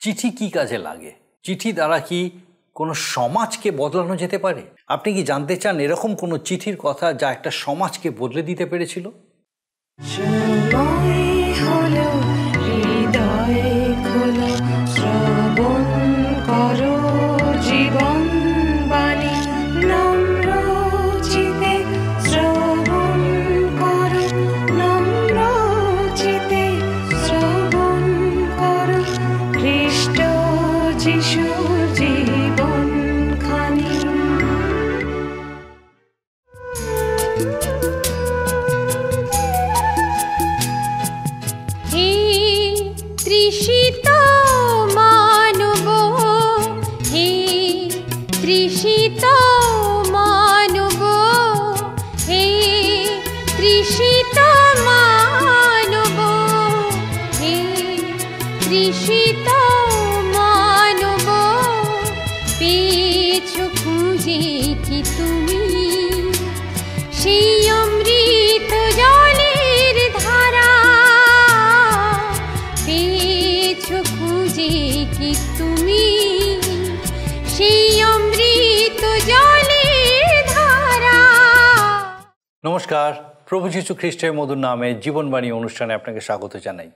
চিঠি কি কাজে লাগে? চিঠি দ্বারা কি কোনো সমাজকে বদলানো যেতে পারে? আপনি কি জানতে চান এরকম কোনো চিঠির কথা যা একটা সমাজকে বদলে দিতে পেরেছিল? নমস্কার, প্রভু যীশু খ্রিস্টের মধুর নামে জীবনবাণী অনুষ্ঠানে আপনাকে স্বাগত জানাই।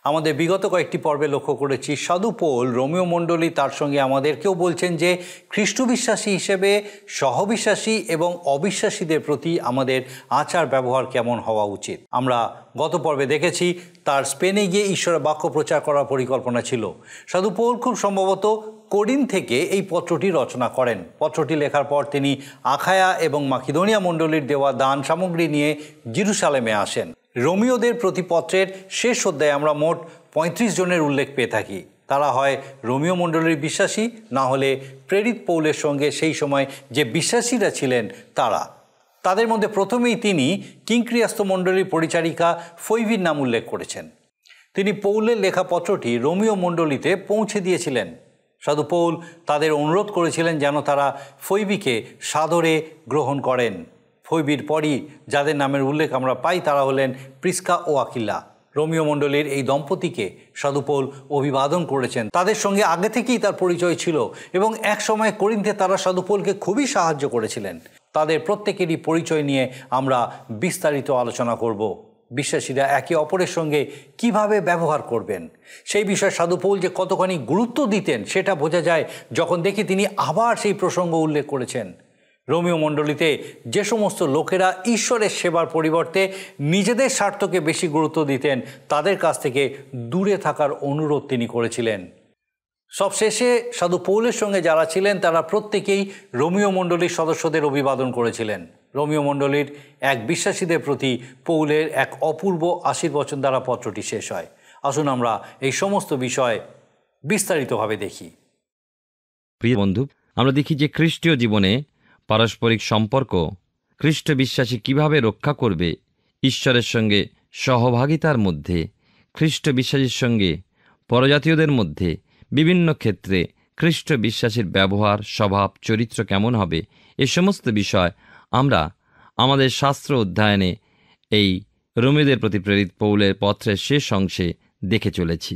আমাদের বিগত কয়েকটি পর্বে লক্ষ্য করেছি সাধু পৌল রোমীয় মণ্ডলী তার সঙ্গে আমাদেরকেও বলছেন যে খ্রিস্ট বিশ্বাসী হিসেবে সহবিশ্বাসী এবং অবিশ্বাসীদের প্রতি আমাদের আচার ব্যবহার কেমন হওয়া উচিত। আমরা গত পর্বে দেখেছি তার স্পেনে গিয়ে ঈশ্বরের বাক্য প্রচার করার পরিকল্পনা ছিল। সাধু পৌল খুব সম্ভবত কোরিন থেকে এই পত্রটি রচনা করেন। পত্রটি লেখার পর তিনি আখায়া এবং মাকিদোনিয়া মণ্ডলীর দেওয়া দান সামগ্রী নিয়ে জেরুসালেমে আসেন। রোমীয়দের প্রতি পত্রের শেষ অধ্যায়ে আমরা মোট ৩৫ জনের উল্লেখ পেয়ে থাকি। তারা হয় রোমীয় মণ্ডলীর বিশ্বাসী, না হলে প্রেরিত পৌলের সঙ্গে সেই সময় যে বিশ্বাসীরা ছিলেন তারা। তাদের মধ্যে প্রথমেই তিনি কিংক্রিয়াস্ত মণ্ডলীর পরিচারিকা ফৈবির নাম উল্লেখ করেছেন। তিনি পৌলের লেখা পত্রটি রোমীয় মণ্ডলীতে পৌঁছে দিয়েছিলেন। সাধু পৌল তাদের অনুরোধ করেছিলেন যেন তারা ফৈবিকে সাদরে গ্রহণ করেন। ফৈবির পরই যাদের নামের উল্লেখ আমরা পাই তারা হলেন প্রিস্কা ও আকিলা। রোমীয় মণ্ডলীর এই দম্পতিকে সাধু পৌল অভিবাদন করেছেন। তাদের সঙ্গে আগে থেকেই তার পরিচয় ছিল এবং এক সময় করিন্থে তারা সাধু পৌলকে খুবই সাহায্য করেছিলেন। তাদের প্রত্যেকেরই পরিচয় নিয়ে আমরা বিস্তারিত আলোচনা করব। বিশ্বাসীরা একে অপরের সঙ্গে কিভাবে ব্যবহার করবেন সেই বিষয়ে সাধু পৌল যে কতখানি গুরুত্ব দিতেন সেটা বোঝা যায় যখন দেখি তিনি আবার সেই প্রসঙ্গ উল্লেখ করেছেন। রোমীয় মণ্ডলীতে যে সমস্ত লোকেরা ঈশ্বরের সেবার পরিবর্তে নিজেদের স্বার্থকে বেশি গুরুত্ব দিতেন তাদের কাছ থেকে দূরে থাকার অনুরোধ তিনি করেছিলেন। সবশেষে সাধু পৌলের সঙ্গে যারা ছিলেন তারা প্রত্যেকেই রোমীয় মণ্ডলীর সদস্যদের অভিবাদন করেছিলেন। রোমীয় মণ্ডলীর এক বিশ্বাসীদের প্রতি পৌলের এক অপূর্ব আশীর্বচন দ্বারা পত্রটি শেষ হয়। আসুন আমরা এই সমস্ত বিষয় বিস্তারিতভাবে দেখি। প্রিয় বন্ধু, আমরা দেখি যে খ্রিস্টীয় জীবনে পারস্পরিক সম্পর্ক খ্রিস্ট বিশ্বাসী কিভাবে রক্ষা করবে, ঈশ্বরের সঙ্গে সহভাগিতার মধ্যে, খ্রিস্ট বিশ্বাসীর সঙ্গে পরজাতীয়দের মধ্যে বিভিন্ন ক্ষেত্রে খ্রিস্ট বিশ্বাসীর ব্যবহার, স্বভাব, চরিত্র কেমন হবে, এ সমস্ত বিষয় আমরা আমাদের শাস্ত্র অধ্যয়নে এই রোমীয়দের প্রতি প্রেরিত পৌলের পত্রের শেষ অংশে দেখে চলেছি।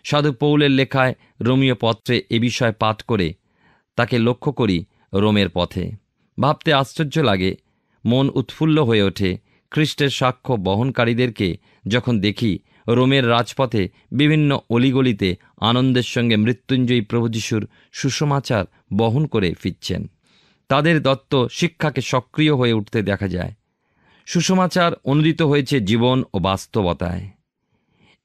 সাধু পৌলের লেখায় রোমীয় পত্রে এ বিষয় পাঠ করে তাকে লক্ষ্য করি রোমের পথে। ভাবতে আশ্চর্য লাগে, মন উৎফুল্ল হয়ে ওঠে খ্রিস্টের সাক্ষ্য বহনকারীদেরকে যখন দেখি রোমের রাজপথে বিভিন্ন অলিগলিতে আনন্দের সঙ্গে মৃত্যুঞ্জয়ী প্রভু যিশুর সুসমাচার বহন করে ফিরছেন। তাদের দত্ত শিক্ষাকে সক্রিয় হয়ে উঠতে দেখা যায়। সুসমাচার অনুদিত হয়েছে জীবন ও বাস্তবতায়।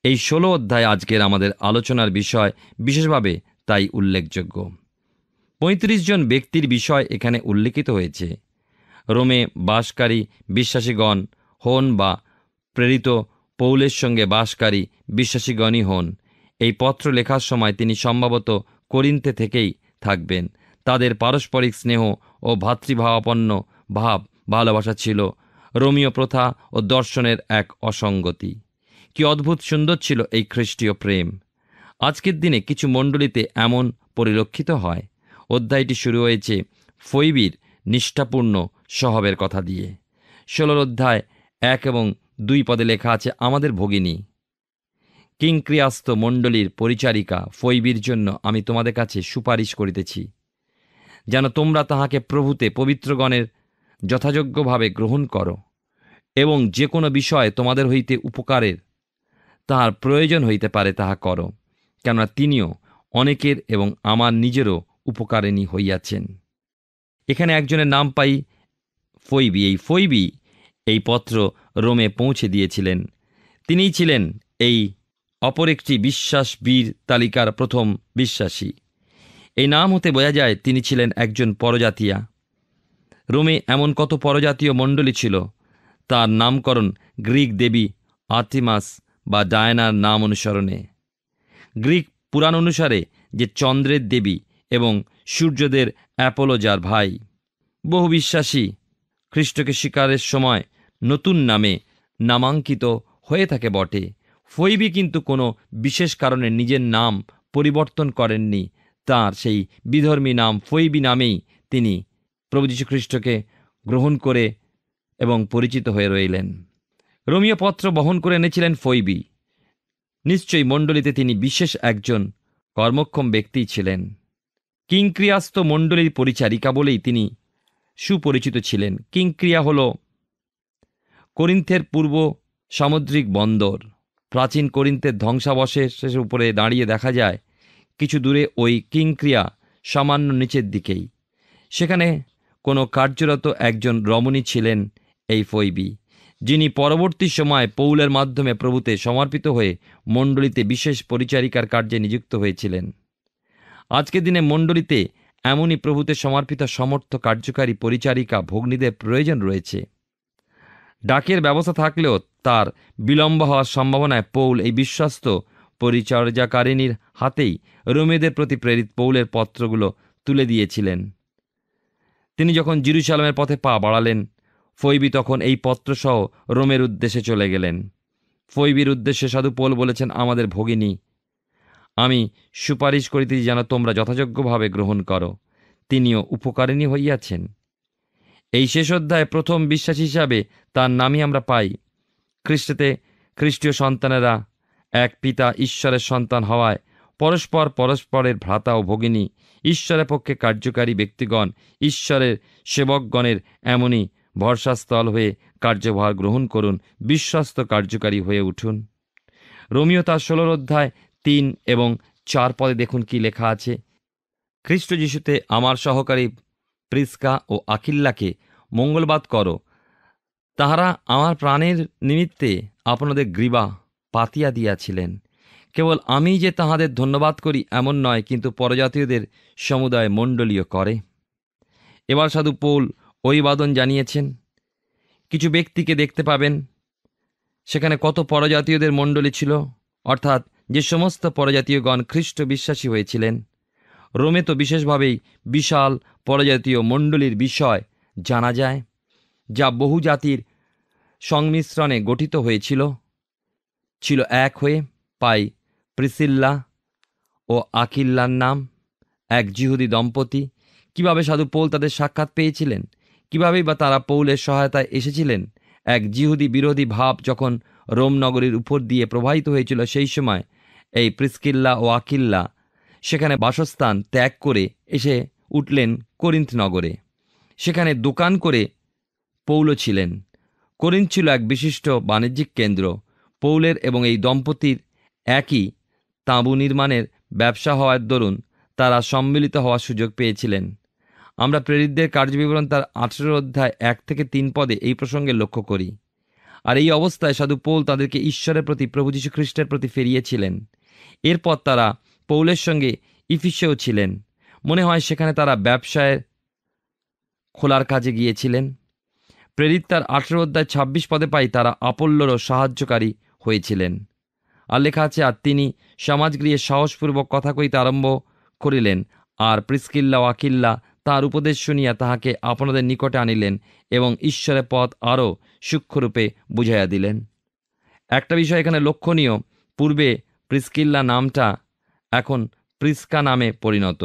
এই 16 অধ্যায় আজকের আমাদের আলোচনার বিষয় বিশেষভাবে তাই উল্লেখযোগ্য। 35 জন ব্যক্তির বিষয় এখানে উল্লেখিত হয়েছে। রোমে বাসকারী বিশ্বাসীগণ হন বা প্রেরিত পৌলের সঙ্গে বাসকারী বিশ্বাসীগণই হন। এই পত্র লেখার সময় তিনি সম্ভবত করিন্থে থেকেই থাকবেন। তাদের পারস্পরিক স্নেহ ও ভ্রাতৃভাবাপন্ন ভাব ভালোবাসা ছিল রোমীয় প্রথা ও দর্শনের এক অসঙ্গতি। কি অদ্ভুত সুন্দর ছিল এই খ্রিস্টীয় প্রেম! আজকের দিনে কিছু মণ্ডলীতে এমন পরিলক্ষিত হয়। অধ্যায়টি শুরু হয়েছে ফৈবির নিষ্ঠাপূর্ণ স্বভাবের কথা দিয়ে। 16 অধ্যায় 1 এবং 2 পদে লেখা আছে, আমাদের ভগিনী। কিংক্রিয়াস্ত মণ্ডলীর পরিচারিকা ফইবির জন্য আমি তোমাদের কাছে সুপারিশ করিতেছি, যেন তোমরা তাহাকে প্রভুতে পবিত্রগণের যথাযোগ্যভাবে গ্রহণ করো, এবং যে কোনো বিষয়ে তোমাদের হইতে উপকারের তাহার প্রয়োজন হইতে পারে তাহা করো, কেননা তিনিও অনেকের এবং আমার নিজেরও উপকারিণী হইয়াছেন। এখানে একজনের নাম পাই ফইবি। এই ফইবি এই পত্র রোমে পৌঁছে দিয়েছিলেন। তিনিই ছিলেন এই অপর একটি বিশ্বাস বীর তালিকার প্রথম বিশ্বাসী। এই নাম হতে বোঝা যায় তিনি ছিলেন একজন পরজাতীয়া। রোমে এমন কত পরজাতীয় মণ্ডলী ছিল, তার নামকরণ গ্রিক দেবী আর্তেমাস বা ডায়নার নাম অনুসরণে। গ্রিক পুরাণ অনুসারে যে চন্দ্রের দেবী এবং সূর্যদের অ্যাপোলো যার ভাই। বহু বিশ্বাসী খ্রিস্টকে স্বীকারের সময় নতুন নামে নামাঙ্কিত হয়ে থাকে বটে। ফইবি কিন্তু কোনো বিশেষ কারণে নিজের নাম পরিবর্তন করেননি। তার সেই বিধর্মী নাম ফইবি নামেই তিনি প্রভু যীশু খ্রিস্টকে গ্রহণ করে এবং পরিচিত হয়ে রইলেন। রোমীয় পত্র বহন করে এনেছিলেন ফইবি। নিশ্চয়ই মণ্ডলীতে তিনি বিশেষ একজন কর্মক্ষম ব্যক্তি ছিলেন। কিংক্রিয়াস্ত মণ্ডলীর পরিচারিকা বলেই তিনি সুপরিচিত ছিলেন। কিংক্রিয়া হল করিন্থের পূর্ব সামুদ্রিক বন্দর। প্রাচীন করিন্থের ধ্বংসাবশেষের উপরে দাঁড়িয়ে দেখা যায় কিছু দূরে ওই কিংক্রিয়া সামান্য নিচের দিকেই। সেখানে কোনো কার্যরত একজন রমণী ছিলেন এই ফইবি, যিনি পরবর্তী সময় পৌলের মাধ্যমে প্রভুতে সমর্পিত হয়ে মণ্ডলীতে বিশেষ পরিচারিকার কার্যে নিযুক্ত হয়েছিলেন। আজকের দিনে মণ্ডলীতে এমনই প্রভুতে সমর্পিত সমর্থ কার্যকারী পরিচারিকা ভগ্নীদের প্রয়োজন রয়েছে। ডাকের ব্যবস্থা থাকলেও তার বিলম্ব হওয়ার সম্ভাবনায় পৌল এই বিশ্বস্ত পরিচর্যাকারিণীর হাতেই রোমীয়দের প্রতি প্রেরিত পৌলের পত্রগুলো তুলে দিয়েছিলেন। তিনি যখন জেরুজালেমের পথে পা বাড়ালেন, ফইবি তখন এই পত্রসহ রোমের উদ্দেশ্যে চলে গেলেন। ফইবির উদ্দেশ্যে সাধু পৌল বলেছেন, আমাদের ভগিনী, আমি সুপারিশ করিতেছি যেন তোমরা যথাযোগ্যভাবে গ্রহণ করো। তিনিও উপকারিণী হইয়াছেন। এই শেষ অধ্যায়ে প্রথম বিশ্বাসী হিসাবে তার নামই আমরা পাই। খ্রিস্টেতে খ্রিস্টীয় সন্তানেরা এক পিতা ঈশ্বরের সন্তান হওয়ায় পরস্পর পরস্পরের ভ্রাতা ও ভগিনী, ঈশ্বরের পক্ষে কার্যকারী ব্যক্তিগণ ঈশ্বরের সেবকগণের এমনই ভরসাস্থল হয়ে কার্যভার গ্রহণ করুন, বিশ্বস্ত কার্যকারী হয়ে উঠুন। রোমীয় তার 16 অধ্যায় 3 এবং 4 পদে দেখুন কি লেখা আছে। খ্রিস্ট যিশুতে আমার সহকারী প্রিস্কা ও আকিল্লাকে মঙ্গলবাদ করো। তাহারা আমার প্রাণের নিমিত্তে আপনাদের গ্রীবা পাতিয়া দিয়াছিলেন। কেবল আমি যে তাহাদের ধন্যবাদ করি এমন নয়, কিন্তু পরজাতীয়দের সমুদায় মণ্ডলীয় করে। এবার সাধু পৌল অভিবাদন জানিয়েছেন। কিছু ব্যক্তিকে দেখতে পাবেন সেখানে কত পরজাতীয়দের মণ্ডলী ছিল, অর্থাৎ যে সমস্ত পরজাতীয়গণ খ্রিস্ট বিশ্বাসী হয়েছিলেন। রোমে তো বিশেষভাবেই বিশাল পরজাতীয় মণ্ডলীর বিষয় জানা যায়, যা বহু জাতির সংমিশ্রণে গঠিত হয়েছিল। ছিল এক হয়ে পাই প্রিসিল্লা ও আকিল্লার নাম, এক যিহুদি দম্পতি। কিভাবে সাধু পৌল তাদের সাক্ষাৎ পেয়েছিলেন, কিভাবেই বা তারা পৌলের সহায়তায় এসেছিলেন। এক যিহুদি বিরোধী ভাব যখন রোম নগরীর উপর দিয়ে প্রবাহিত হয়েছিল, সেই সময় এই প্রিস্কিল্লা ও আকিল্লা সেখানে বাসস্থান ত্যাগ করে এসে উঠলেন করিন্থ নগরে। সেখানে দোকান করে পৌল ছিলেন। করিন্থ ছিল এক বিশিষ্ট বাণিজ্যিক কেন্দ্র। পৌলের এবং এই দম্পতির একই তাঁবু নির্মাণের ব্যবসা হওয়ার দরুন তারা সম্মিলিত হওয়ার সুযোগ পেয়েছিলেন। আমরা প্রেরিতদের কার্যবিবরণ তার 18 অধ্যায় 1 থেকে 3 পদে এই প্রসঙ্গে লক্ষ্য করি। আর এই অবস্থায় সাধু পৌল তাদেরকে ঈশ্বরের প্রতি, প্রভু যীশু খ্রিস্টের প্রতি ফিরিয়েছিলেন। এরপর তারা পৌলের সঙ্গে ইফিসেও ছিলেন। মনে হয় সেখানে তারা ব্যবসায় খোলার কাজে গিয়েছিলেন। প্রেরিত তার 18 অধ্যায় 26 পদে পাই তারা আপল্লরও সাহায্যকারী হয়েছিলেন। আর লেখা আছে, আর তিনি সমাজগৃহে সাহসপূর্বক কথা কইতে আরম্ভ করিলেন, আর প্রিস্কিল্লা ও আকিল্লা তাহার উপদেশ শুনিয়া তাহাকে আপনাদের নিকটে আনিলেন এবং ঈশ্বরের পথ আরও সূক্ষ্মরূপে বুঝাইয়া দিলেন। একটা বিষয় এখানে লক্ষণীয়, পূর্বে প্রিস্কিল্লা নামটা এখন প্রিস্কা নামে পরিণত।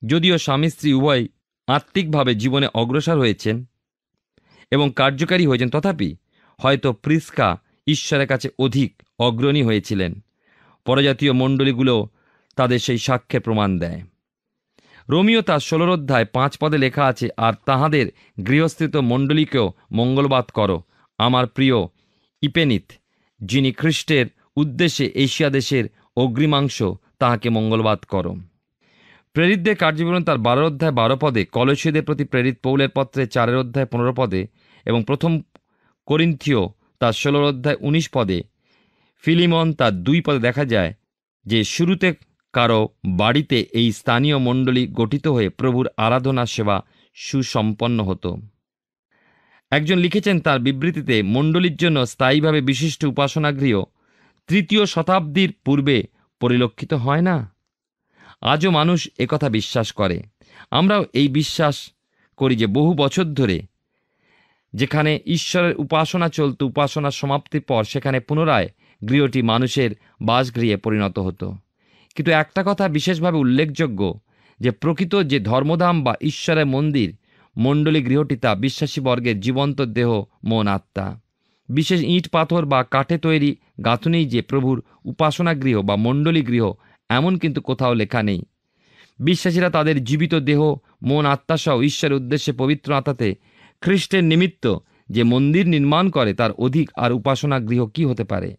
যদিও স্বামী স্ত্রী উভয় আত্মিকভাবে জীবনে অগ্রসর হয়েছেন এবং কার্যকারী হয়েছেন, তথাপি হয়তো প্রিস্কা ঈশ্বরের কাছে অধিক অগ্রণী হয়েছিলেন। পরজাতীয় মণ্ডলীগুলো তাদের সেই সাক্ষ্যের প্রমাণ দেয়। রোমিও তার 16 অধ্যায় 5 পদে লেখা আছে, আর তাহাদের গৃহস্থিত মণ্ডলীকেও মঙ্গলবাদ করো। আমার প্রিয় ইপেনিত, যিনি খ্রিস্টের উদ্দেশ্যে এশিয়া দেশের অগ্রিমাংশ, তাহাকে মঙ্গলবাদ করো। প্রেরিতদের কার্যবিবরণ তার 12 অধ্যায় 12 পদে, কলসীয়দের প্রতি প্রেরিত পৌলের পত্রে 4 অধ্যায় 15 পদে এবং প্রথম করিন্থীয় তার 16 অধ্যায় 19 পদে, ফিলিমন তার 2 পদে দেখা যায় যে শুরুতে কারো বাড়িতে এই স্থানীয় মণ্ডলী গঠিত হয়ে প্রভুর আরাধনা সেবা সুসম্পন্ন হতো। একজন লিখেছেন তার বিবৃতিতে, মণ্ডলীর জন্য স্থায়ীভাবে বিশিষ্ট উপাসনাগৃহ 3য় শতাব্দীর পূর্বে পরিলক্ষিত হয় না। আজও মানুষ একথা বিশ্বাস করে। আমরাও এই বিশ্বাস করি যে বহু বছর ধরে যেখানে ঈশ্বরের উপাসনা চলত, উপাসনার সমাপ্তির পর সেখানে পুনরায় গৃহটি মানুষের বাসগৃহে পরিণত হতো। কিন্তু একটা কথা বিশেষভাবে উল্লেখযোগ্য, যে প্রকৃত যে ধর্মধাম বা ঈশ্বরের মন্দির মণ্ডলী গৃহটি তা বিশ্বাসী বর্গের জীবন্ত দেহ, মন, আত্মা। বিশেষ ইট পাথর বা কাঠে তৈরি গাঁথুনেই যে প্রভুর উপাসনা গৃহ বা মণ্ডলী গৃহ, এমন কিন্তু কোথাও লেখা নেই। বিশ্বাসীরা তাদের জীবিত দেহ, মন, আত্মাসহ ঈশ্বরের উদ্দেশ্যে পবিত্র আত্মাতে খ্রিস্টের নিমিত্ত যে মন্দির নির্মাণ করে, তার অধিক আর উপাসনা গৃহ কি হতে পারে?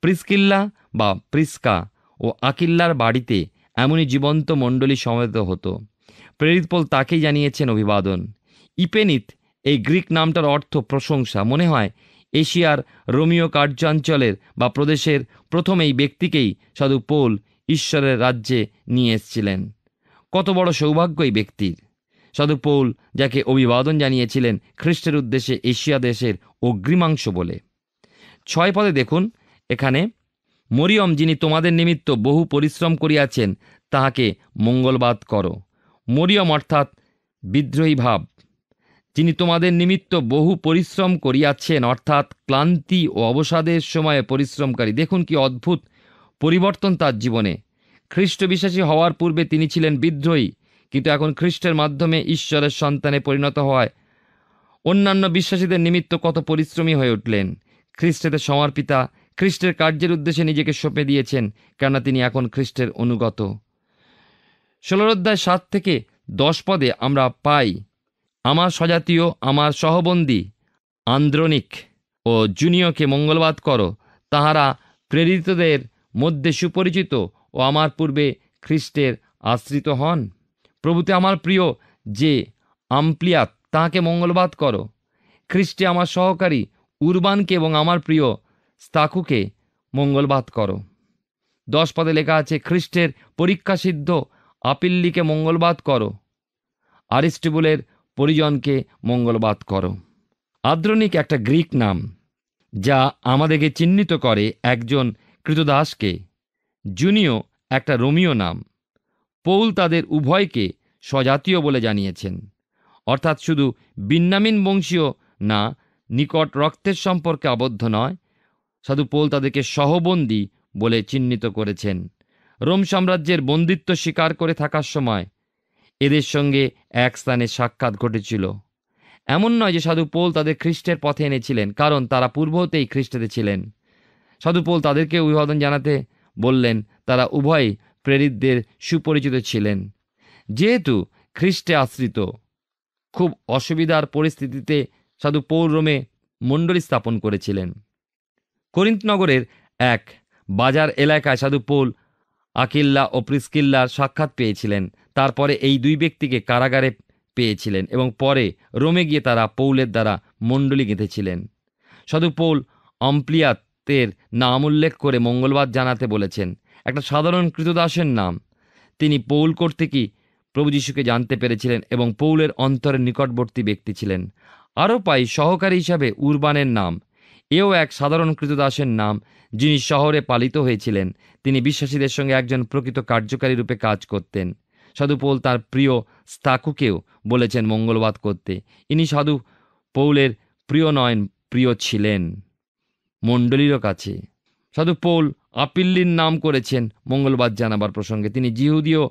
প্রিসকিল্লা বা প্রিস্কা ও আকিল্লার বাড়িতে এমনই জীবন্ত মণ্ডলী সমবেত হতো। প্রেরিত পৌল তাকেই জানিয়েছেন অভিবাদন। ইপেনিত, এই গ্রিক নামটার অর্থ প্রশংসা। মনে হয় এশিয়ার রোমীয় কার্যাঞ্চলের বা প্রদেশের প্রথম এই ব্যক্তিকেই সাধু পৌল ঈশ্বরের রাজ্যে নিয়ে এসেছিলেন। কত বড় সৌভাগ্য এই ব্যক্তির! সাধু পৌল যাকে অভিবাদন জানিয়েছিলেন খ্রিস্টের উদ্দেশ্যে এশিয়া দেশের অগ্রিমাংশ বলে। 6 পদে দেখুন, এখানে মরিয়ম, যিনি তোমাদের নিমিত্ত বহু পরিশ্রম করিয়াছেন, তাহাকে মঙ্গলবাদ করো। মরিয়ম অর্থাৎ বিদ্রোহী ভাব। যিনি তোমাদের নিমিত্ত বহু পরিশ্রম করিয়াছেন অর্থাৎ ক্লান্তি ও অবসাদের সময়ে পরিশ্রমকারী। দেখুন কি অদ্ভুত পরিবর্তন তার জীবনে। খ্রিস্ট বিশ্বাসী হওয়ার পূর্বে তিনি ছিলেন বিদ্রোহী, কিন্তু এখন খ্রিস্টের মাধ্যমে ঈশ্বরের সন্তানে পরিণত হওয়ায় অন্যান্য বিশ্বাসীদের নিমিত্ত কত পরিশ্রমী হয়ে উঠলেন। খ্রিস্টেতে সমর্পিতা, খ্রিস্টের কার্যের উদ্দেশ্যে নিজেকে সঁপে দিয়েছেন, কেননা তিনি এখন খ্রিস্টের অনুগত। 16 অধ্যায় 7 থেকে 10 পদে আমরা পাই, আমার স্বজাতীয়, আমার সহবন্দী আন্দ্রনিক ও জুনিয়কে মঙ্গলবাদ করো। তাহারা প্রেরিতদের মধ্যে সুপরিচিত ও আমার পূর্বে খ্রিস্টের আশ্রিত হন। প্রভুতে আমার প্রিয় যে আম্প্লিয়াত, তাহাকে মঙ্গলবাদ করো। খ্রিস্টে আমার সহকারী উরবানকে এবং আমার প্রিয় স্তাকুকে মঙ্গলবাদ করো। 10 পদে লেখা আছে, খ্রিস্টের পরীক্ষা সিদ্ধ আপিল্লিকে মঙ্গলবাদ করো। আরিস্টবুলের পরিজনকে মঙ্গলবাদ করো। আদ্রনিক একটা গ্রিক নাম, যা আমাদেরকে চিহ্নিত করে একজন কৃতদাসকে। জুনিয় একটা রোমীয় নাম। পৌল তাদের উভয়কে স্বজাতীয় বলে জানিয়েছেন, অর্থাৎ শুধু বিন্যামিন বংশীয় না, নিকট রক্তের সম্পর্কে আবদ্ধ নয়। সাধু পৌল তাদেরকে সহবন্দী বলে চিহ্নিত করেছেন। রোম সাম্রাজ্যের বন্দিত্ব স্বীকার করে থাকার সময় এদের সঙ্গে এক স্থানে সাক্ষাৎ ঘটেছিল। এমন নয় যে সাধু পৌল তাদের খ্রিস্টের পথে এনেছিলেন, কারণ তারা পূর্ব হতেই খ্রিস্টেতে ছিলেন। সাধু পৌল তাদেরকে অভিবাদন জানাতে বললেন। তারা উভয়ই প্রেরিতদের সুপরিচিত ছিলেন। যেহেতু খ্রিস্টে আশ্রিত, খুব অসুবিধার পরিস্থিতিতে সাধু পৌল রোমে মণ্ডলী স্থাপন করেছিলেন। করিন্থ নগরের এক বাজার এলাকায় সাধু পৌল আকিল্লা ও প্রিসকিল্লার সাক্ষাৎ পেয়েছিলেন। তারপরে এই 2 ব্যক্তিকে কারাগারে পেয়েছিলেন এবং পরে রোমে গিয়ে তারা পৌলের দ্বারা মণ্ডলী গেঁথেছিলেন। সাধু পৌল আম্প্লিয়াতের নাম উল্লেখ করে মঙ্গলবাদ জানাতে বলেছেন। একটা সাধারণ কৃতদাসের নাম। তিনি পৌল কর্তৃকই প্রভু যীশুকে জানতে পেরেছিলেন এবং পৌলের অন্তরের নিকটবর্তী ব্যক্তি ছিলেন। আরও পাই সহকারী হিসাবে উরবানের নাম। এও এক সাধারণ কৃতদাসের নাম, যিনি শহরে পালিত হয়েছিলেন। তিনি বিশ্বাসীদের সঙ্গে একজন প্রকৃত কার্যকারী রূপে কাজ করতেন। সাধু পৌল তার প্রিয় স্তাকুকেও বলেছেন মঙ্গলবাদ করতে। ইনি সাধু পৌলের প্রিয় নয়, প্রিয় ছিলেন মণ্ডলীরও কাছে। সাধু পৌল আপিল্লির নাম করেছেন মঙ্গলবাদ জানাবার প্রসঙ্গে। তিনি জিহুদীয়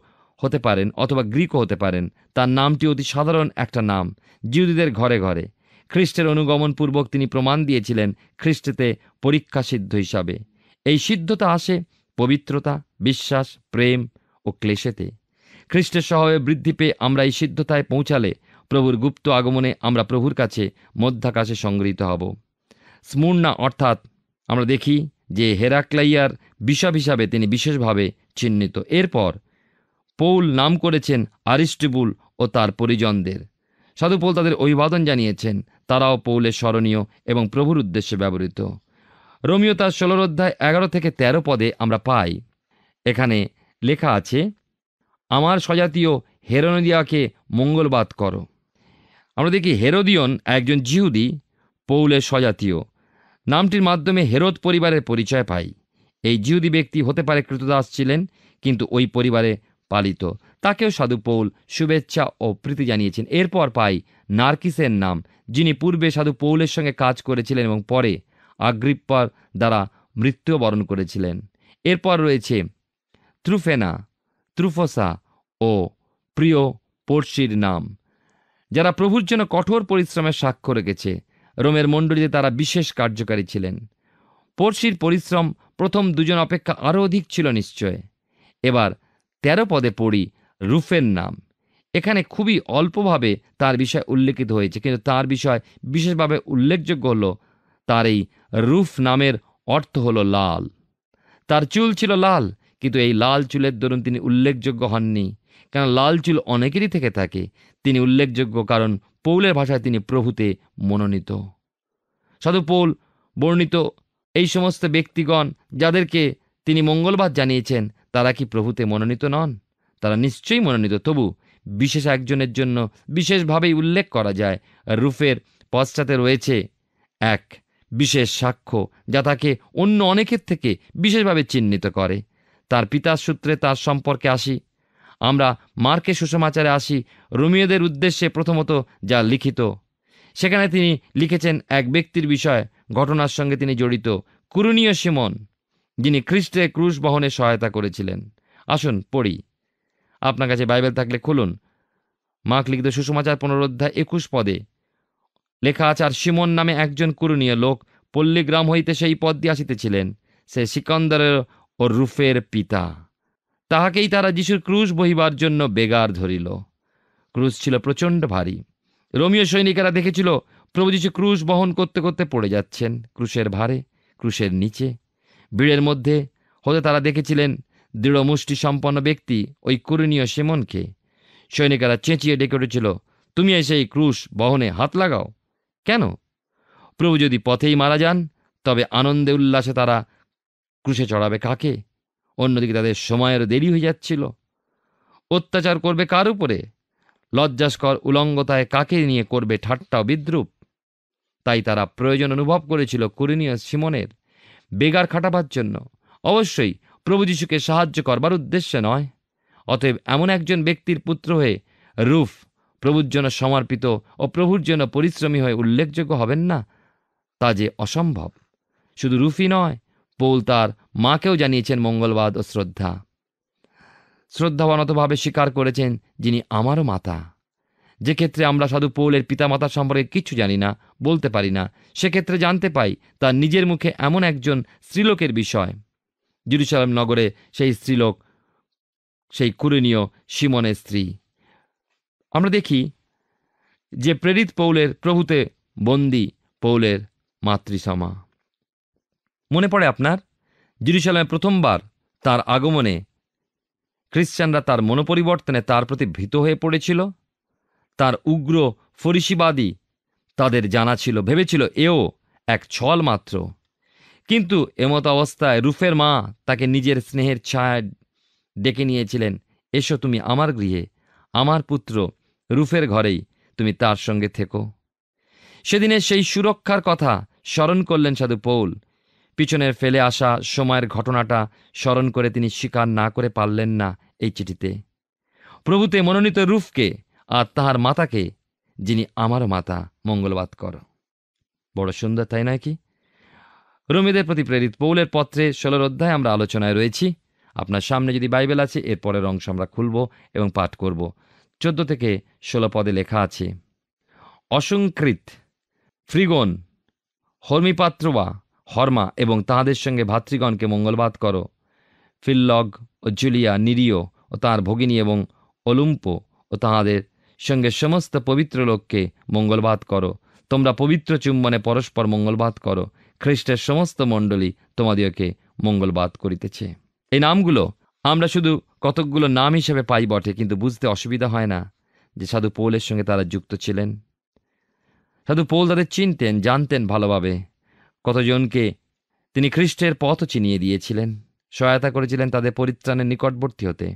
হতে পারেন অথবা গ্রিকও হতে পারেন। তার নামটি অতি সাধারণ একটা নাম, জিহুদীদের ঘরে ঘরে। খ্রিস্টের অনুগমন পূর্বক তিনি প্রমাণ দিয়েছিলেন খ্রিস্টেতে পরীক্ষা সিদ্ধ হিসাবে। এই সিদ্ধতা আসে পবিত্রতা, বিশ্বাস, প্রেম ও ক্লেশেতে। খ্রিস্টের স্বভাবে বৃদ্ধি পেয়ে আমরা এই সিদ্ধতায় পৌঁছালে প্রভুর গুপ্ত আগমনে আমরা প্রভুর কাছে মধ্যাকাশে সংগৃহীত হব। স্মুর্ণা অর্থাৎ আমরা দেখি যে হেরাক্লাইয়ার বিশপ হিসাবে তিনি বিশেষভাবে চিহ্নিত। এরপর পৌল নাম করেছেন আরিস্টবুল ও তার পরিজনদের। সাধু পৌল তাদের অভিবাদন জানিয়েছেন, তারাও পৌলের স্মরণীয় এবং প্রভুর উদ্দেশ্যে ব্যবহৃত। রোমিও তার 16 অধ্যায় 11 থেকে 13 পদে আমরা পাই, এখানে লেখা আছে, আমার স্বজাতীয় হেরোদিয়াকে মঙ্গলবাদ করো। আমরা দেখি হেরোদিয়ন একজন জিহুদি, পৌলের স্বজাতীয়। নামটির মাধ্যমে হেরোদ পরিবারের পরিচয় পাই। এই জিহুদি ব্যক্তি হতে পারে কৃতদাস ছিলেন, কিন্তু ওই পরিবারে পালিত। তাকেও সাধু পৌল শুভেচ্ছা ও প্রীতি জানিয়েছেন। এরপর পাই নার্কিসের নাম, যিনি পূর্বে সাধু পৌলের সঙ্গে কাজ করেছিলেন এবং পরে আগ্রিপ্পার দ্বারা মৃত্যুবরণ করেছিলেন। এরপর রয়েছে ত্রুফেনা, ত্রুফোসা ও প্রিয় পড়শির নাম, যারা প্রভুর জন্য কঠোর পরিশ্রমের সাক্ষ্য রেখেছে। রোমের মণ্ডলীতে তারা বিশেষ কার্যকারী ছিলেন। পড়শির পরিশ্রম প্রথম দুজন অপেক্ষা আরও অধিক ছিল নিশ্চয়। এবার 13 পদে পড়ি রুফের নাম। এখানে খুবই অল্পভাবে তার বিষয় উল্লেখিত হয়েছে, কিন্তু তার বিষয় বিশেষভাবে উল্লেখযোগ্য হল তার এই রুফ নামের অর্থ হল লাল। তার চুল ছিল লাল, কিন্তু এই লাল চুলের দরুন তিনি উল্লেখযোগ্য হননি, কেন লাল চুল অনেকেরই থেকে থাকে। তিনি উল্লেখযোগ্য কারণ পৌলের ভাষায় তিনি প্রভুতে মনোনীত। সাধু পৌল বর্ণিত এই সমস্ত ব্যক্তিগণ যাদেরকে তিনি মঙ্গলবাদ জানিয়েছেন, তারা কি প্রভুতে মনোনীত নন? তারা নিশ্চয়ই মনোনীত, তবু বিশেষ একজনের জন্য বিশেষভাবেই উল্লেখ করা যায়। রুফের পশ্চাতে রয়েছে এক বিশেষ সাক্ষ্য, যা তাকে অন্য অনেকের থেকে বিশেষভাবে চিহ্নিত করে। তার পিতার সূত্রে তার সম্পর্কে আসি। আমরা মার্কের সুসমাচারে আসি। রোমীয়দের উদ্দেশ্যে প্রথমত যা লিখিত, সেখানে তিনি লিখেছেন এক ব্যক্তির বিষয়, ঘটনার সঙ্গে তিনি জড়িত, কুরুনীয় সিমন, যিনি খ্রিস্টের ক্রুশ বহনে সহায়তা করেছিলেন। আসুন পড়ি। আপনার কাছে বাইবেল থাকলে খুলুন। মার্ক লিখিত সুসমাচার 15 অধ্যায় 21 পদে লেখা আছে, আর সিমন নামে একজন কুরুনীয় লোক পল্লীগ্রাম হইতে সেই পথ দিয়ে আসিতেছিলেন। সে সিকন্দরের ও রুফের পিতা। তাহাকেই তারা যিশুর ক্রুশ বহিবার জন্য বেগার ধরিল। ক্রুশ ছিল প্রচণ্ড ভারী। রোমীয় সৈনিকেরা দেখেছিল প্রভু যিশু ক্রুশ বহন করতে করতে পড়ে যাচ্ছেন ক্রুশের ভারে, ক্রুশের নিচে। ভিড়ের মধ্যে হতে তারা দেখেছিলেন দৃঢ় মুষ্টি সম্পন্ন ব্যক্তি ওই কুরুনীয় সিমনকে। সৈনিকেরা চেঁচিয়ে ডেকে উঠেছিল, তুমি এসে এই ক্রুশ বহনে হাত লাগাও কেন? প্রভু যদি পথেই মারা যান, তবে আনন্দে উল্লাসে তারা ক্রুশে চড়াবে কাকে? অন্যদিকে তাদের সময়ের দেরি হয়ে যাচ্ছিল। অত্যাচার করবে কার উপরে? লজ্জাস্কর উলঙ্গতায় কাকে নিয়ে করবে ঠাট্টা ও বিদ্রুপ? তাই তারা প্রয়োজন অনুভব করেছিল কুরুনীয় সিমনের বেগার খাটাবার জন্য, অবশ্যই প্রভু যিশুকে সাহায্য করবার উদ্দেশ্যে নয়। অতএব এমন একজন ব্যক্তির পুত্র হয়ে রুফ প্রভুর জন্য সমর্পিত ও প্রভুর জন্য পরিশ্রমী হয়ে উল্লেখযোগ্য হবেন না, তা যে অসম্ভব। শুধু রুফই নয়, পৌল তার মাকেও জানিয়েছেন মঙ্গলবাদ ও শ্রদ্ধা। শ্রদ্ধাবনতভাবে স্বীকার করেছেন, যিনি আমারও মাতা। যে ক্ষেত্রে আমরা সাধু পৌলের পিতামাতার সম্পর্কে কিছু জানি না, বলতে পারি না, সেক্ষেত্রে জানতে পাই তার নিজের মুখে এমন একজন স্ত্রীলোকের বিষয়। জেরুজালেম নগরে সেই স্ত্রীলোক সেই কুরুনীয় সিমনের স্ত্রী। আমরা দেখি যে প্রেরিত পৌলের প্রভুতে বন্দী পৌলের মাতৃসমা। মনে পড়ে আপনার জেরুজালেমে প্রথমবার তার আগমনে খ্রিস্টানরা তার মনোপরিবর্তনে তার প্রতি ভীত হয়ে পড়েছিল। তার উগ্র ফরিসিবাদী তাদের জানা ছিল, ভেবেছিল এও এক ছল মাত্র। কিন্তু এমত অবস্থায় রুফের মা তাকে নিজের স্নেহের ছায়ায় ডেকে নিয়েছিলেন, এসো তুমি আমার গৃহে, আমার পুত্র রুফের ঘরেই তুমি তার সঙ্গে থেকো। সেদিনের সেই সুরক্ষার কথা স্মরণ করলেন সাধু পৌল। পিছনের ফেলে আসা সময়ের ঘটনাটা স্মরণ করে তিনি স্বীকার না করে পারলেন না এই চিঠিতে। প্রভুতে মনোনীত রুফকে আর তাহার মাতাকে, যিনি আমারও মাতা, মঙ্গলবাদ কর। বড় সুন্দর, তাই নয় কি? রোমীদের প্রতি প্রেরিত পৌলের পত্রে 16 অধ্যায় আমরা আলোচনায় রয়েছি। আপনার সামনে যদি বাইবেল আছে, এর পরের অংশ আমরা খুলব এবং পাঠ করব। 14 থেকে 16 পদে লেখা আছে, অসংকৃত, ফ্রিগন, হর্মিপাত্রবা, হর্মা এবং তাহাদের সঙ্গে ভাতৃগণকে মঙ্গলবাদ করো। ফিল্লগ ও জুলিয়া, নিরিও ও তাঁর ভগিনী এবং ওলুম্পো ও তাঁহাদের সঙ্গে সমস্ত পবিত্র লোককে মঙ্গলবাদ করো। তোমরা পবিত্র চুম্বনে পরস্পর মঙ্গলবাদ করো। খ্রিস্টের সমস্ত মণ্ডলী তোমাদিওকে মঙ্গলবাদ করিতেছে। এই নামগুলো আমরা শুধু কতকগুলো নাম হিসেবে পাই বটে, কিন্তু বুঝতে অসুবিধা হয় না যে সাধু পৌলের সঙ্গে তারা যুক্ত ছিলেন। সাধু পৌল তাদের চিনতেন, জানতেন ভালোভাবে। কতজনকে তিনি খ্রিস্টের পথ চিনিয়ে দিয়েছিলেন, সহায়তা করেছিলেন তাদের পরিত্রাণের নিকটবর্তী হতে।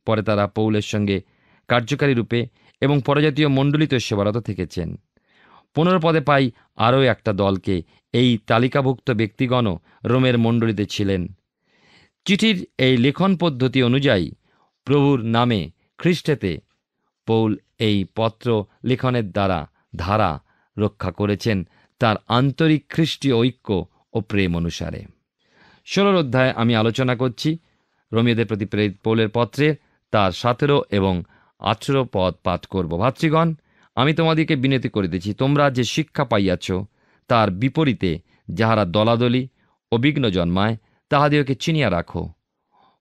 পরে তারা পৌলের সঙ্গে কার্যকারী রূপে এবং পরজাতীয় মণ্ডলীতে সেবারত থেকেছেন। 15 পদে পাই আরও একটা দলকে। এই তালিকাভুক্ত ব্যক্তিগণও রোমের মণ্ডলীতে ছিলেন। চিঠির এই লেখন পদ্ধতি অনুযায়ী প্রভুর নামে খ্রিস্টেতে পৌল এই পত্র লেখনের দ্বারা ধারা রক্ষা করেছেন তার আন্তরিক খ্রিস্টীয় ঐক্য ও প্রেম অনুসারে। 16 অধ্যায়ে আমি আলোচনা করছি রোমীয়দের প্রতি প্রেরিত পৌলের পত্রে, তার 17 এবং 18 পদ পাঠ করব। ভাতৃগণ, আমি তোমাদিকে বিনতি করিতেছি, তোমরা যে শিক্ষা পাইয়াছ তার বিপরীতে যাহারা দলাদলি ও বিঘ্ন জন্মায়, তাহাদিওকে চিনিয়া রাখো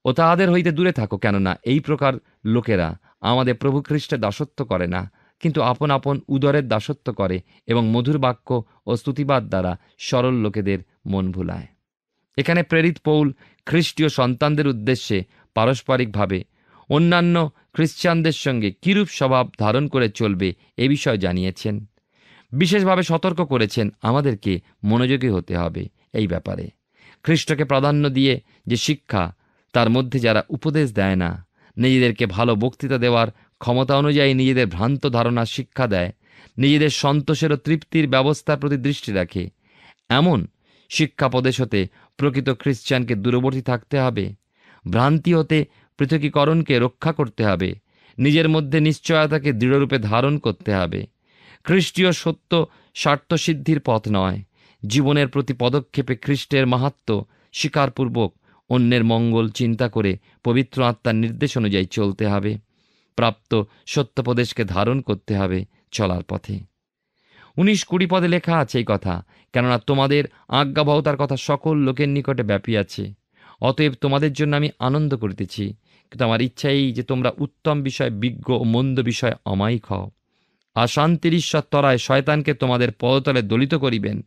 ও তাহাদের হইতে দূরে থাকো। কেননা এই প্রকার লোকেরা আমাদের প্রভু খ্রিস্টের দাসত্ব করে না, কিন্তু আপন আপন উদরের দাসত্ব করে এবং মধুর বাক্য ও স্তুতিবাদ দ্বারা সরল লোকেদের মন ভুলায়। এখানে প্রেরিত পৌল খ্রিস্টীয় সন্তানদের উদ্দেশ্যে পারস্পরিকভাবে অন্যান্য খ্রিস্টানদের সঙ্গে কিরূপ স্বভাব ধারণ করে চলবে এ বিষয় জানিয়েছেন। বিশেষভাবে সতর্ক করেছেন আমাদেরকে মনোযোগী হতে হবে এই ব্যাপারে। খ্রিস্টকে প্রাধান্য দিয়ে যে শিক্ষা, তার মধ্যে যারা উপদেশ দেয় না, নিজেদেরকে ভালো বক্তৃতা দেওয়ার ক্ষমতা অনুযায়ী নিজেদের ভ্রান্ত ধারণা শিক্ষা দেয়, নিজেদের সন্তোষের ও তৃপ্তির ব্যবস্থার প্রতি দৃষ্টি রাখে, এমন শিক্ষাপদেশ হতে প্রকৃত খ্রিস্টানকে দূরবর্তী থাকতে হবে। ভ্রান্তি হতে পৃথকীকরণকে রক্ষা করতে হবে। নিজের মধ্যে নিশ্চয়তাকে দৃঢ়রূপে ধারণ করতে হবে। খ্রিস্টীয় সত্য স্বার্থসিদ্ধির পথ নয়। জীবনের প্রতি পদক্ষেপে খ্রিস্টের মাহাত্ম্য স্বীকারপূর্বক অন্যের মঙ্গল চিন্তা করে পবিত্র আত্মার নির্দেশ অনুযায়ী চলতে হবে। প্রাপ্ত সত্যপদেশকে ধারণ করতে হবে চলার পথে। 19-20 পদে লেখা আছে এই কথা, কেননা তোমাদের আজ্ঞাবহতার কথা সকল লোকের নিকটে ব্যাপিয়াছে। অতএব তোমাদের জন্য আমি আনন্দ করিতেছি, কিন্তু আমার ইচ্ছা এই যে তোমরা উত্তম বিষয় বিজ্ঞ ও মন্দ বিষয় অমায়িক হও। আর শান্তির ঈশ্বর তরায় শয়তানকে তোমাদের পদতলে দলিত করিবেন।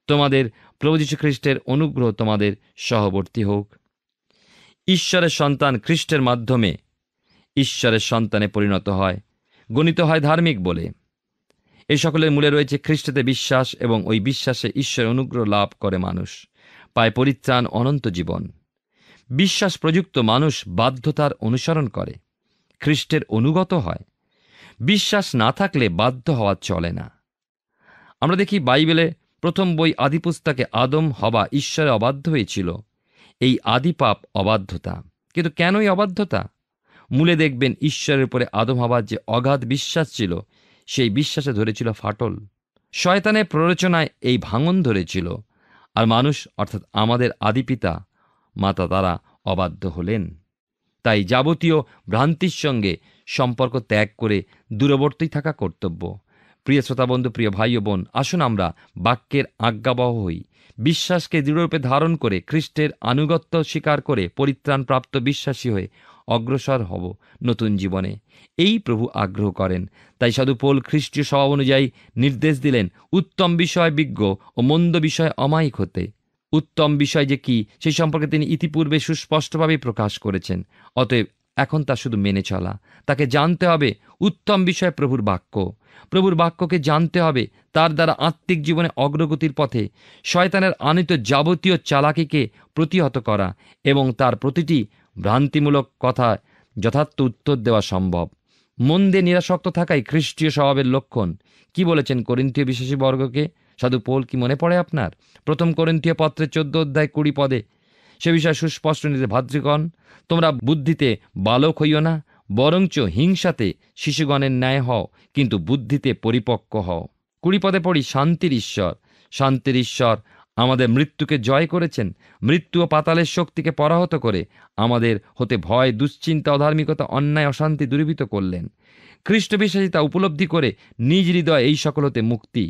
তোমাদের প্রভু যীশু খ্রিস্টের অনুগ্রহ তোমাদের সহবর্তী হোক। ঈশ্বরের সন্তান খ্রিস্টের মাধ্যমে ঈশ্বরের সন্তানে পরিণত হয়, গণিত হয় ধার্মিক বলে। এই সকলের মূলে রয়েছে খ্রিস্টতে বিশ্বাস, এবং ওই বিশ্বাসে ঈশ্বরের অনুগ্রহ লাভ করে মানুষ, পায় পরিত্রাণ, অনন্ত জীবন। বিশ্বাস প্রযুক্ত মানুষ বাধ্যতার অনুসরণ করে, খ্রিস্টের অনুগত হয়। বিশ্বাস না থাকলে বাধ্য হওয়া চলে না। আমরা দেখি বাইবেলে প্রথম বই আদিপুস্তকে আদম হবা ঈশ্বরে অবাধ্য হয়েছিল। এই আদিপাপ অবাধ্যতা। কিন্তু কেনই অবাধ্যতা? মূলে দেখবেন ঈশ্বরের উপরে আদম হবার যে অগাধ বিশ্বাস ছিল, সেই বিশ্বাসে ধরেছিল ফাটল। শয়তানের প্ররোচনায় এই ভাঙন ধরেছিল, আর মানুষ অর্থাৎ আমাদের আদিপিতা মাতা তারা অবাধ্য হলেন। তাই যাবতীয় ভ্রান্তির সঙ্গে সম্পর্ক ত্যাগ করে দূরবর্তী থাকা কর্তব্য। প্রিয় শ্রোতাবন্ধু, প্রিয় ভাই ও বোন, আসুন আমরা বাক্যের আজ্ঞাবহ হই। বিশ্বাসকে দৃঢ়রূপে ধারণ করে খ্রিস্টের আনুগত্য স্বীকার করে পরিত্রাণপ্রাপ্ত বিশ্বাসী হয়ে অগ্রসর হব নতুন জীবনে। এই প্রভু আগ্রহ করেন। তাই সাধু পৌল খ্রিস্টীয় স্বভাব অনুযায়ী নির্দেশ দিলেন উত্তম বিষয় বিজ্ঞ ও মন্দ বিষয় অমায়িক হতে। উত্তম বিষয় যে কি, সেই সম্পর্কে তিনি ইতিপূর্বে সুস্পষ্টভাবেই প্রকাশ করেছেন। অতএব এখন তা শুধু মেনে চলা। তাকে জানতে হবে উত্তম বিষয় প্রভুর বাক্য। প্রভুর বাক্যকে জানতে হবে, তার দ্বারা আত্মিক জীবনে অগ্রগতির পথে শয়তানের আনিত যাবতীয় চালাকিকে প্রতিহত করা এবং তার প্রতিটি ভ্রান্তিমূলক কথা যথার্থ উত্তর দেওয়া সম্ভব। মন্দে নিরাসক্ত থাকাই খ্রিস্টীয় স্বভাবের লক্ষণ। কি বলেছেন করিন্থীয় বিশ্বাসী বর্গকে সাধু পৌল? কি মনে পড়ে আপনার? প্রথম করিন্থীয় পত্রে 14 অধ্যায় 20 পদে সে বিষয়ে সুস্পষ্ট নিতে, ভাতৃগণ, তোমরা বুদ্ধিতে বালক হইও না, বরঞ্চ হিংসাতে শিশুগণের ন্যায় হও, কিন্তু বুদ্ধিতে পরিপক্ক হও। 20 পদে পড়ি, শান্তির ঈশ্বর আমাদের মৃত্যুকে জয় করেছেন, মৃত্যু ও পাতালের শক্তিকে পরাহত করে আমাদের হতে ভয়, দুশ্চিন্তা, অধার্মিকতা, অন্যায়, অশান্তি দূরীভূত করলেন। খ্রিস্ট বিশ্বাসী তা উপলব্ধি করে নিজ হৃদয় এই সকল হতে মুক্তি।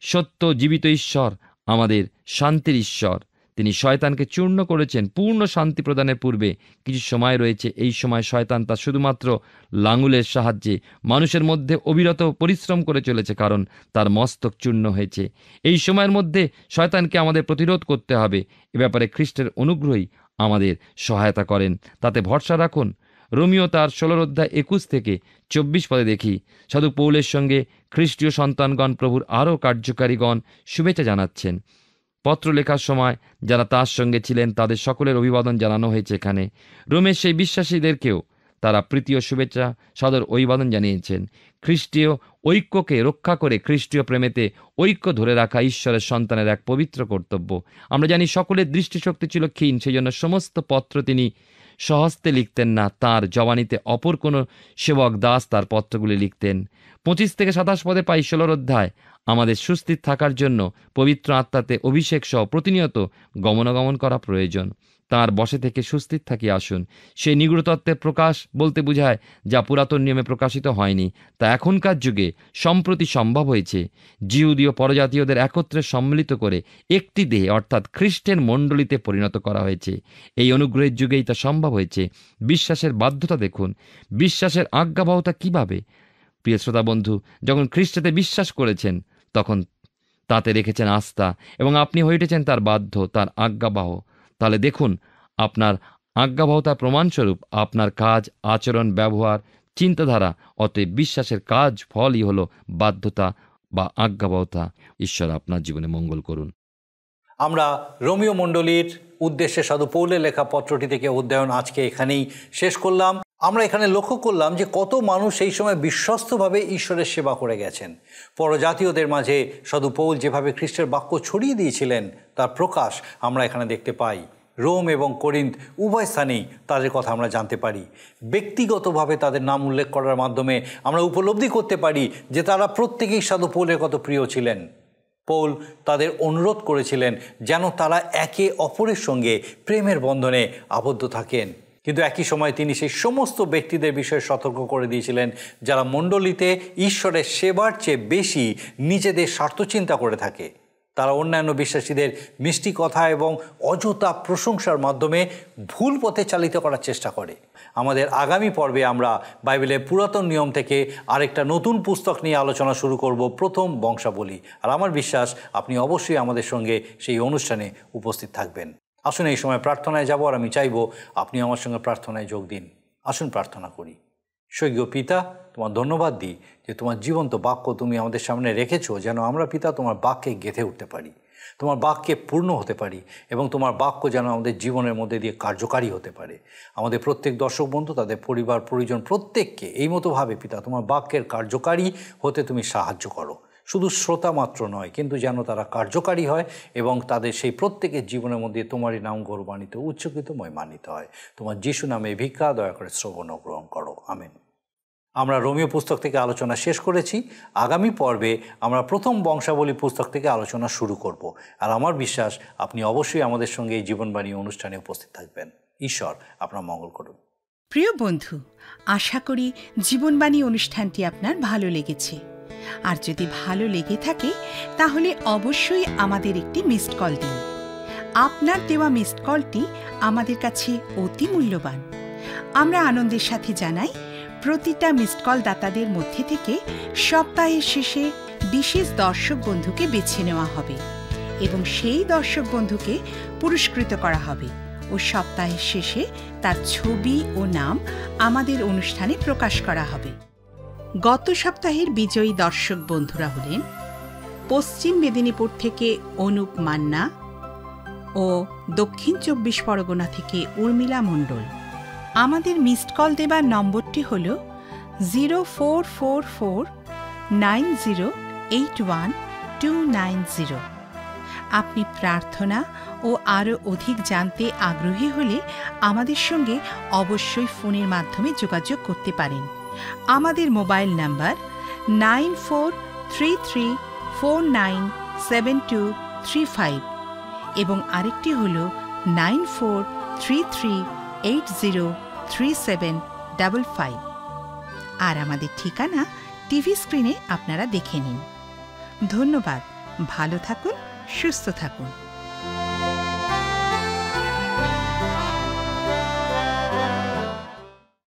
সত্য জীবিত ঈশ্বর আমাদের শান্তির ঈশ্বর। তিনি শয়তানকে চূর্ণ করেছেন পূর্ণ শান্তি প্রদানের পূর্বে কিছু সময় রয়েছে। এই সময় শয়তান তার শুধুমাত্র লাঙুলের সাহায্যে মানুষের মধ্যে অবিরত পরিশ্রম করে চলেছে, কারণ তার মস্তক চূর্ণ হয়েছে। এই সময়ের মধ্যে শয়তানকে আমাদের প্রতিরোধ করতে হবে। এ ব্যাপারে খ্রিস্টের অনুগ্রহই আমাদের সহায়তা করেন, তাতে ভরসা রাখুন। রোমিও তার 16-21 পদে দেখি, সাধু পৌলের সঙ্গে খ্রিস্টীয় সন্তানগণ প্রভুর আরও কার্যকারীগণ শুভেচ্ছা জানাচ্ছেন। পত্র লেখার সময় যারা তার সঙ্গে ছিলেন তাদের সকলের অভিবাদন জানানো হয়েছে। এখানে রোমের সেই বিশ্বাসীদেরকেও তারা প্রীতি ও শুভেচ্ছা সদর অভিবাদন জানিয়েছেন। খ্রিস্টীয় ঐক্যকে রক্ষা করে খ্রিস্টীয় প্রেমেতে ঐক্য ধরে রাখা ঈশ্বরের সন্তানের এক পবিত্র কর্তব্য। আমরা জানি সকলের দৃষ্টিশক্তি ছিল ক্ষীণ, সেই জন্য সমস্ত পত্র তিনি স্বহস্তে লিখতেন না, তাঁর জবানিতে অপর কোনো সেবক দাস তার পত্রগুলি লিখতেন। 25-27 পদে পাই 16 অধ্যায়, আমাদের সুস্থির থাকার জন্য পবিত্র আত্মাতে অভিষেক সহ প্রতিনিয়ত গমনাগমন করা প্রয়োজন। তাঁর বসে থেকে সুস্থির থাকি আসুন। সেই নিগূঢ়তত্ত্বের প্রকাশ বলতে বোঝায় যা পুরাতন নিয়মে প্রকাশিত হয়নি, তা এখনকার যুগে সম্প্রতি সম্ভব হয়েছে। জিহুদী ও পরজাতীয়দের একত্রে সম্মিলিত করে একটি দেহে অর্থাৎ খ্রিস্টের মণ্ডলীতে পরিণত করা হয়েছে। এই অনুগ্রহের যুগেই তা সম্ভব হয়েছে। বিশ্বাসের বাধ্যতা দেখুন, বিশ্বাসের আজ্ঞাবহতা কিভাবে। প্রিয় শ্রোতা বন্ধু, যখন খ্রিস্টেতে বিশ্বাস করেছেন তখন তাতে রেখেছেন আস্থা এবং আপনি হয়ে উঠেছেন তার বাধ্য, তার আজ্ঞাবহ। তাহলে দেখুন, আপনার আজ্ঞাবহতার প্রমাণস্বরূপ আপনার কাজ, আচরণ, ব্যবহার, চিন্তাধারা। অতএব বিশ্বাসের কাজ ফলই হল বাধ্যতা বা আজ্ঞাবহতা। ঈশ্বর আপনার জীবনে মঙ্গল করুন। আমরা রোমিও মণ্ডলীর উদ্দেশ্যে সাধু পৌলের লেখা পত্রটি থেকে অধ্যয়ন আজকে এখানেই শেষ করলাম। আমরা এখানে লক্ষ্য করলাম যে কত মানুষ সেই সময় বিশ্বস্তভাবে ঈশ্বরের সেবা করে গেছেন। পরজাতীয়দের মাঝে সাধু পৌল যেভাবে খ্রিস্টের বাক্য ছড়িয়ে দিয়েছিলেন তার প্রকাশ আমরা এখানে দেখতে পাই। রোম এবং করিন্থ উভয় স্থানেই তাদের কথা আমরা জানতে পারি। ব্যক্তিগতভাবে তাদের নাম উল্লেখ করার মাধ্যমে আমরা উপলব্ধি করতে পারি যে তারা প্রত্যেকেই সাধু পৌলের কত প্রিয় ছিলেন। পৌল তাদের অনুরোধ করেছিলেন যেন তারা একে অপরের সঙ্গে প্রেমের বন্ধনে আবদ্ধ থাকেন, কিন্তু একই সময় তিনি সেই সমস্ত ব্যক্তিদের বিষয়ে সতর্ক করে দিয়েছিলেন যারা মণ্ডলীতে ঈশ্বরের সেবার চেয়ে বেশি নিজেদের স্বার্থ চিন্তা করে থাকে। তারা অন্যান্য বিশ্বাসীদের মিষ্টি কথা এবং অযথা প্রশংসার মাধ্যমে ভুল পথে চালিত করার চেষ্টা করে। আমাদের আগামী পর্বে আমরা বাইবেলের পুরাতন নিয়ম থেকে আরেকটা নতুন পুস্তক নিয়ে আলোচনা শুরু করব, প্রথম বংশাবলী। আর আমার বিশ্বাস আপনি অবশ্যই আমাদের সঙ্গে সেই অনুষ্ঠানে উপস্থিত থাকবেন। আসুন এই সময় প্রার্থনায় যাব, আর আমি চাইব আপনি আমার সঙ্গে প্রার্থনায় যোগ দিন। আসুন প্রার্থনা করি। স্বর্গীয় পিতা, তোমার ধন্যবাদ দিই যে তোমার জীবন্ত বাক্য তুমি আমাদের সামনে রেখেছো, যেন আমরা পিতা তোমার বাক্যে গেঁথে উঠতে পারি, তোমার বাক্যে পূর্ণ হতে পারি, এবং তোমার বাক্য যেন আমাদের জীবনের মধ্যে দিয়ে কার্যকারী হতে পারে। আমাদের প্রত্যেক দর্শক বন্ধু, তাদের পরিবার পরিজন প্রত্যেককে এই মতোভাবে পিতা তোমার বাক্যের কার্যকারী হতে তুমি সাহায্য করো। শুধু শ্রোতা মাত্র নয়, কিন্তু যেন তারা কার্যকারী হয় এবং তাদের সেই প্রত্যেকের জীবনের মধ্যে তোমারই নাম গৌরবান্বিত, উচ্চকৃত, মহিমান্বিত হয়। তোমার যিশু নামে ভিক্ষা দয়া করে শ্রবণ ও গ্রহণ করো, আমেন। আমরা রোমিও পুস্তক থেকে আলোচনা শেষ করেছি। আগামী পর্বে আমরা প্রথম বংশাবলী পুস্তক থেকে আলোচনা শুরু করব। আর আমার বিশ্বাস আপনি অবশ্যই আমাদের সঙ্গে এই জীবনবাণী অনুষ্ঠানে উপস্থিত থাকবেন। ঈশ্বর আপনার মঙ্গল করুন। প্রিয় বন্ধু, আশা করি জীবনবাণী অনুষ্ঠানটি আপনার ভালো লেগেছে। আর যদি ভালো লেগে থাকে তাহলে অবশ্যই আমাদের একটি মিসড কল দিন। আপনার দেওয়া মিসড কলটি আমাদের কাছে অতি মূল্যবান। আমরা আনন্দের সাথে জানাই, প্রতিটা মিসড কল দাতাদের মধ্যে থেকে সপ্তাহের শেষে বিশেষ দর্শক বন্ধুকে বেছে নেওয়া হবে এবং সেই দর্শক বন্ধুকে পুরস্কৃত করা হবে ও সপ্তাহের শেষে তার ছবি ও নাম আমাদের অনুষ্ঠানে প্রকাশ করা হবে। গত সপ্তাহের বিজয়ী দর্শক বন্ধুরা হলেন পশ্চিম মেদিনীপুর থেকে অনুপ মান্না ও দক্ষিণ 24 পরগনা থেকে উর্মিলা মণ্ডল। আমাদের মিসড কল দেবার নম্বরটি হল 04449081 আপনি প্রার্থনা ও আরও অধিক জানতে আগ্রহী হলে আমাদের সঙ্গে অবশ্যই ফোনের মাধ্যমে যোগাযোগ করতে পারেন। আমাদের মোবাইল নাম্বার 9433497235 এবং আরেকটি হল 9433803755। আর আমাদের ঠিকানা টিভি স্ক্রিনে আপনারা দেখে নিন। ধন্যবাদ। ভালো থাকুন, সুস্থ থাকুন।